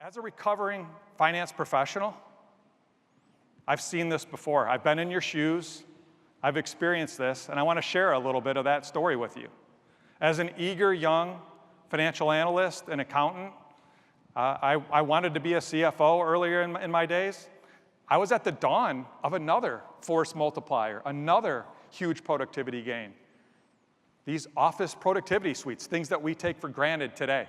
As a recovering finance professional, I've seen this before. I've been in your shoes, I've experienced this, and I want to share a little bit of that story with you. As an eager young financial analyst and accountant, I wanted to be a CFO earlier in my days. I was at the dawn of another force multiplier, another huge productivity gain. These office productivity suites, things that we take for granted today,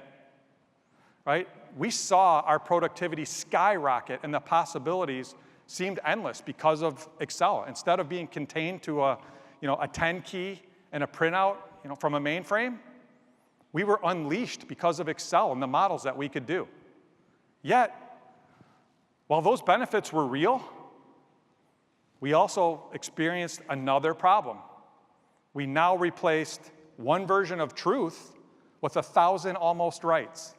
right? We saw our productivity skyrocket and the possibilities seemed endless because of Excel. Instead of being contained to a 10 key and a printout from a mainframe, we were unleashed because of Excel and the models that we could do. Yet, while those benefits were real, we also experienced another problem. We now replaced one version of truth with 1,000 almost rights.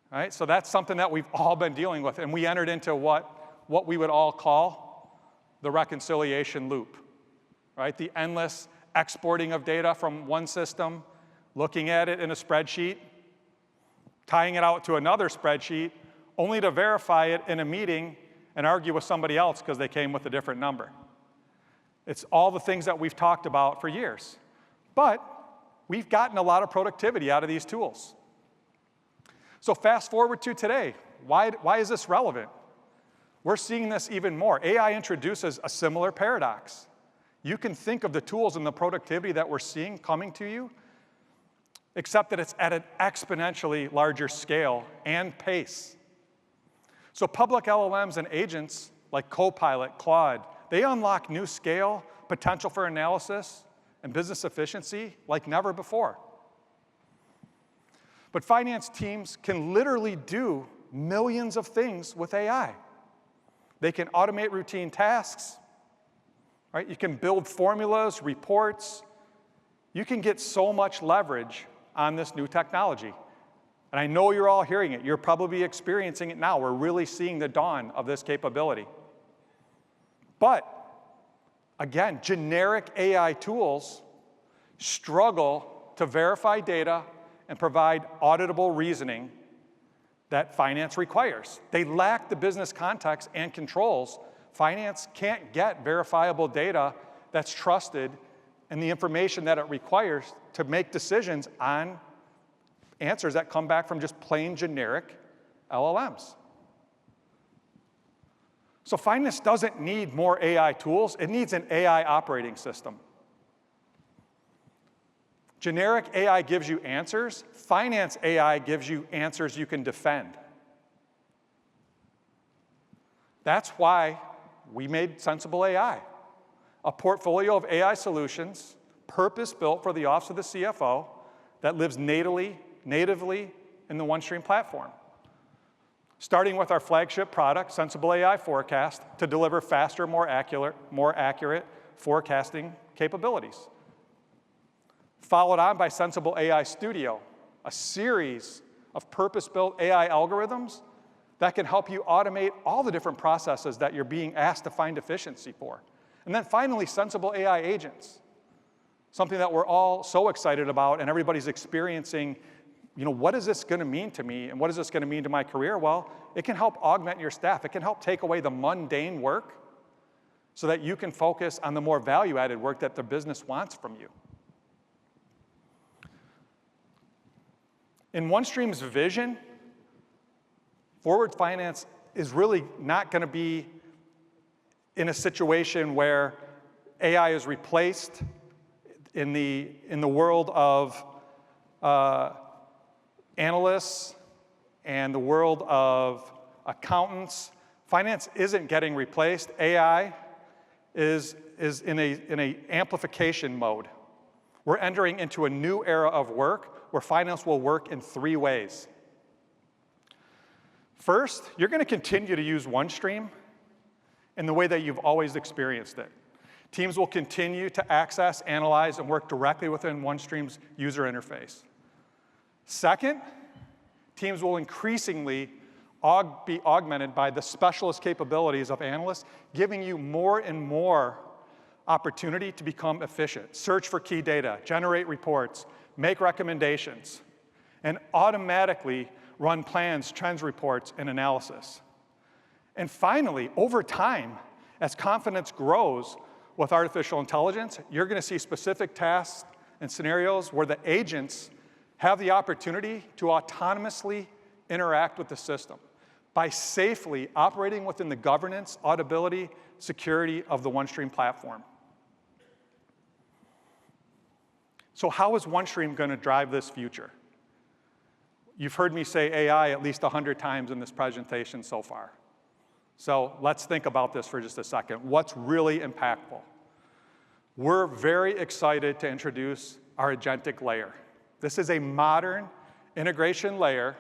Right? So that's something that we've all been dealing with, and we entered into what we would all call the reconciliation loop. Right? The endless exporting of data from one system, looking at it in a spreadsheet, tying it out to another spreadsheet, only to verify it in a meeting and argue with somebody else because they came with a different number. It's all the things that we've talked about for years. But we've gotten a lot of productivity out of these tools. So fast forward to today. Why is this relevant? We're seeing this even more. AI introduces a similar paradox. You can think of the tools and the productivity that we're seeing coming to you, except that it's at an exponentially larger scale and pace. So public LLMs and agents like Copilot, Claude, they unlock new scale, potential for analysis, and business efficiency like never before. But finance teams can literally do millions of things with AI. They can automate routine tasks, right? You can build formulas, reports. You can get so much leverage on this new technology. And I know you're all hearing it. You're probably experiencing it now. We're really seeing the dawn of this capability. But again, generic AI tools struggle to verify data and provide auditable reasoning that finance requires. They lack the business context and controls. Finance can't get verifiable data that's trusted and the information that it requires to make decisions on answers that come back from just plain generic LLMs. So finance doesn't need more AI tools. It needs an AI operating system. Generic AI gives you answers. Finance AI gives you answers you can defend. That's why we made SensibleAI, a portfolio of AI solutions purpose-built for the Office of the CFO that lives natively in the OneStream platform. Starting with our flagship product, SensibleAI Forecast, to deliver faster, more accurate forecasting capabilities. Followed on by SensibleAI Studio, a series of purpose-built AI algorithms that can help you automate all the different processes that you're being asked to find efficiency for. And then finally, SensibleAI Agents, something that we're all so excited about and everybody's experiencing. What is this going to mean to me, and what is this going to mean to my career? Well, it can help augment your staff. It can help take away the mundane work so that you can focus on the more value-added work that the business wants from you. In OneStream's vision, forward finance is really not going to be in a situation where AI is replaced in the world of analysts and the world of accountants. Finance isn't getting replaced. AI is in a amplification mode. We're entering into a new era of work where finance will work in 3 ways. First, you're going to continue to use OneStream in the way that you've always experienced it. Teams will continue to access, analyze, and work directly within OneStream's user interface. Second, teams will increasingly be augmented by the specialist capabilities of analysts, giving you more and more opportunity to become efficient. Search for key data, generate reports, make recommendations, and automatically run plans, trends reports, and analysis. And finally, over time, as confidence grows with artificial intelligence, you're going to see specific tasks and scenarios where the agents have the opportunity to autonomously interact with the system by safely operating within the governance, auditability, security of the OneStream platform. So how is OneStream going to drive this future? You've heard me say AI at least 100 times in this presentation so far. So let's think about this for just a second. What's really impactful? We're very excited to introduce our agentic layer. This is a modern integration layer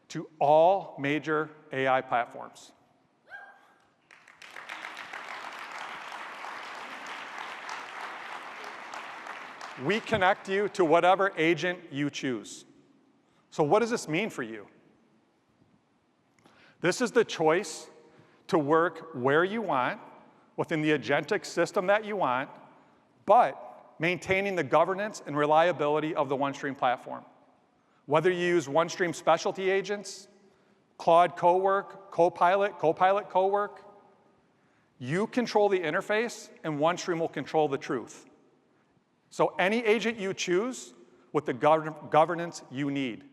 to all major AI platforms. We connect you to whatever agent you choose. So what does this mean for you? This is the choice to work where you want, within the agentic system that you want, but maintaining the governance and reliability of the OneStream platform. Whether you use OneStream specialty agents, Claude Cowork, Copilot, Copilot Cowork, you control the interface and OneStream will control the truth. So any agent you choose with the governance you need.